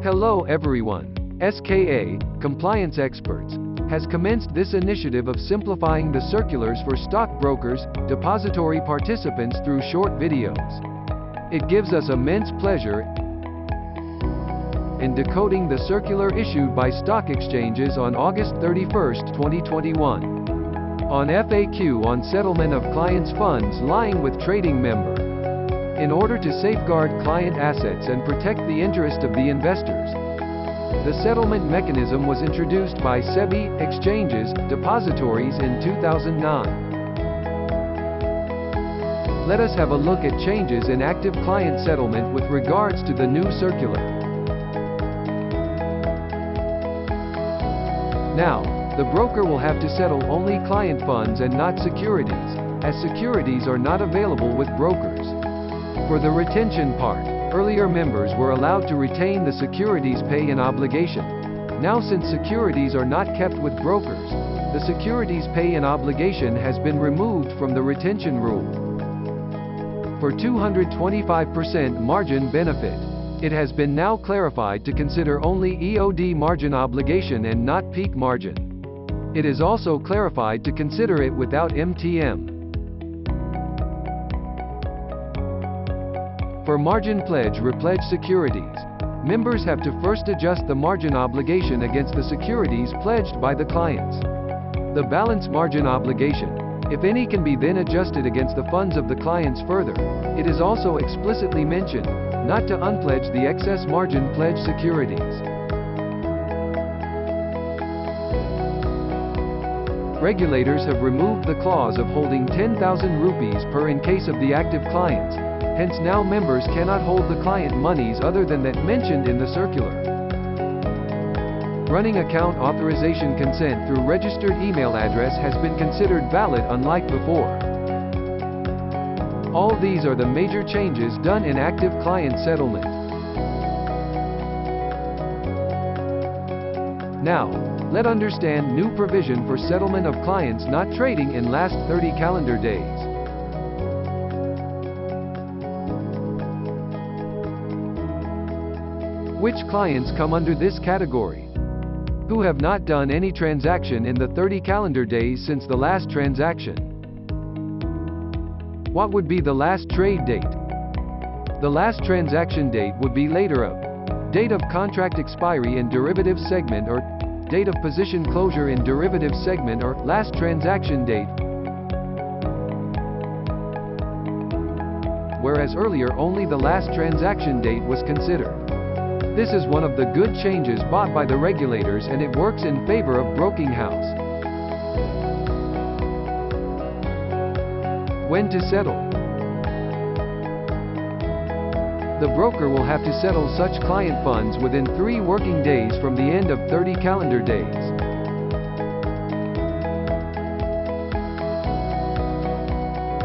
Hello everyone. SKA, Compliance Experts, has commenced this initiative of simplifying the circulars for stockbrokers, depository participants through short videos. It gives us immense pleasure in decoding the circular issued by stock exchanges on August 31, 2021. On FAQ on settlement of clients' funds lying with trading member. In order to safeguard client assets and protect the interest of the investors, the settlement mechanism was introduced by SEBI, exchanges, depositories in 2009. Let us have a look at changes in active client settlement with regards to the new circular. Now, the broker will have to settle only client funds and not securities, as securities are not available with brokers. For the retention part, earlier members were allowed to retain the securities pay-in obligation. Now, since securities are not kept with brokers, the securities pay-in obligation has been removed from the retention rule. For 225% margin benefit, it has been now clarified to consider only EOD margin obligation and not peak margin. It is also clarified to consider it without MTM. For margin pledge repledge securities, members have to first adjust the margin obligation against the securities pledged by the clients. The balance margin obligation, if any, can be then adjusted against the funds of the clients further. It is also explicitly mentioned not to unpledge the excess margin pledge securities. Regulators have removed the clause of holding 10,000 rupees per in case of the active clients. Hence now members cannot hold the client monies other than that mentioned in the circular. Running account authorization consent through registered email address has been considered valid unlike before. All these are the major changes done in active client settlement. Now, let's understand new provision for settlement of clients not trading in last 30 calendar days. Which clients come under this category? Who have not done any transaction in the 30 calendar days since the last transaction? What would be the last trade date? The last transaction date would be later of date of contract expiry in derivative segment or date of position closure in derivative segment or last transaction date, whereas earlier only the last transaction date was considered. This is one of the good changes brought by the regulators, and it works in favor of broking house. When to settle? The broker will have to settle such client funds within 3 working days from the end of 30 calendar days.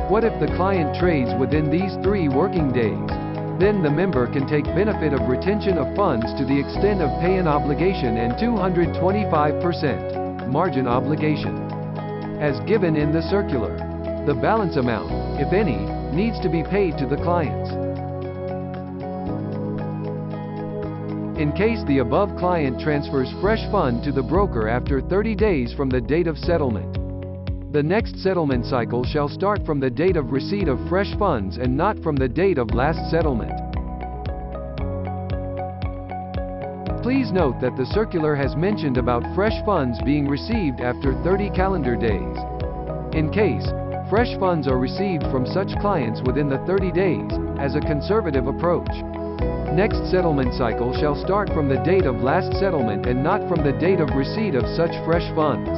What if the client trades within these 3 working days? Then the member can take benefit of retention of funds to the extent of pay-in obligation and 225% margin obligation. As given in the circular, the balance amount, if any, needs to be paid to the clients. In case the above client transfers fresh fund to the broker after 30 days from the date of settlement, the next settlement cycle shall start from the date of receipt of fresh funds and not from the date of last settlement. Please note that the circular has mentioned about fresh funds being received after 30 calendar days. In case fresh funds are received from such clients within the 30 days, as a conservative approach, next settlement cycle shall start from the date of last settlement and not from the date of receipt of such fresh funds.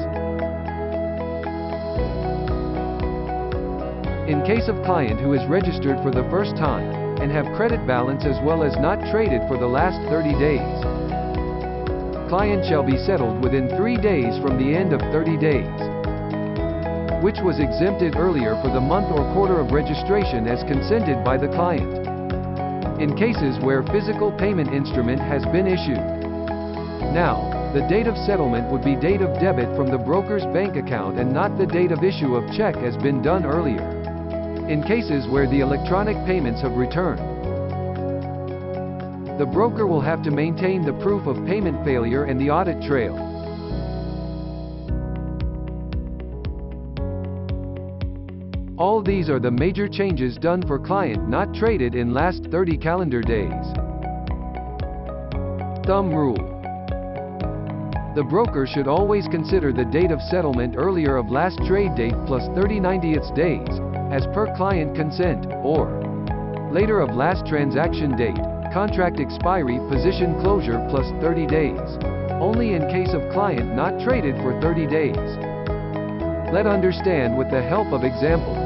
In case of client who is registered for the first time, and have credit balance as well as not traded for the last 30 days, client shall be settled within 3 days from the end of 30 days, which was exempted earlier for the month or quarter of registration as consented by the client. In cases where physical payment instrument has been issued. Now, the date of settlement would be date of debit from the broker's bank account and not the date of issue of check as been done earlier. In cases where the electronic payments have returned, The broker will have to maintain the proof of payment failure and the audit trail. All these are the major changes done for client not traded in last 30 calendar days. Thumb rule. The broker should always consider the date of settlement earlier of last trade date plus 30 90th days, as per client consent, or later of last transaction date, contract expiry position closure plus 30 days. Only in case of client not traded for 30 days. Let understand with the help of example.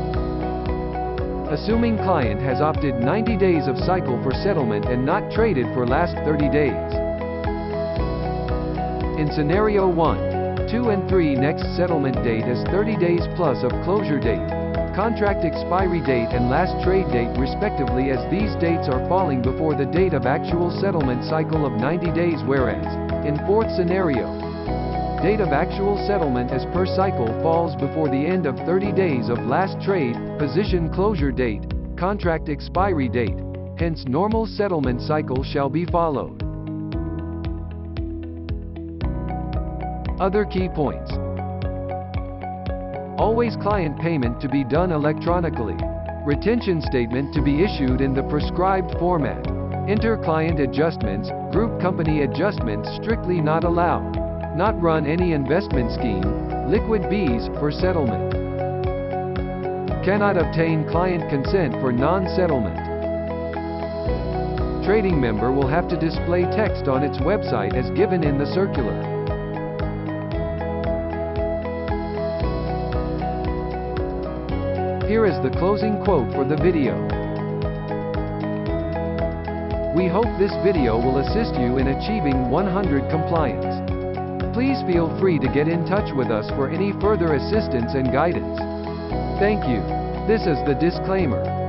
Assuming client has opted 90 days of cycle for settlement and not traded for last 30 days. In scenario 1, 2 and 3 next settlement date is 30 days plus of closure date, contract expiry date and last trade date respectively, as these dates are falling before the date of actual settlement cycle of 90 days, whereas, in fourth scenario, date of actual settlement as per cycle falls before the end of 30 days of last trade, position closure date, contract expiry date. Hence normal settlement cycle shall be followed. Other key points. Always client payment to be done electronically. Retention statement to be issued in the prescribed format. Inter-client adjustments, group company adjustments strictly not allowed. Not run any investment scheme, liquid Bs, for settlement. Cannot obtain client consent for non-settlement. Trading member will have to display text on its website as given in the circular. Here is the closing quote for the video. We hope this video will assist you in achieving 100 compliance. Please feel free to get in touch with us for any further assistance and guidance. Thank you. This is the disclaimer.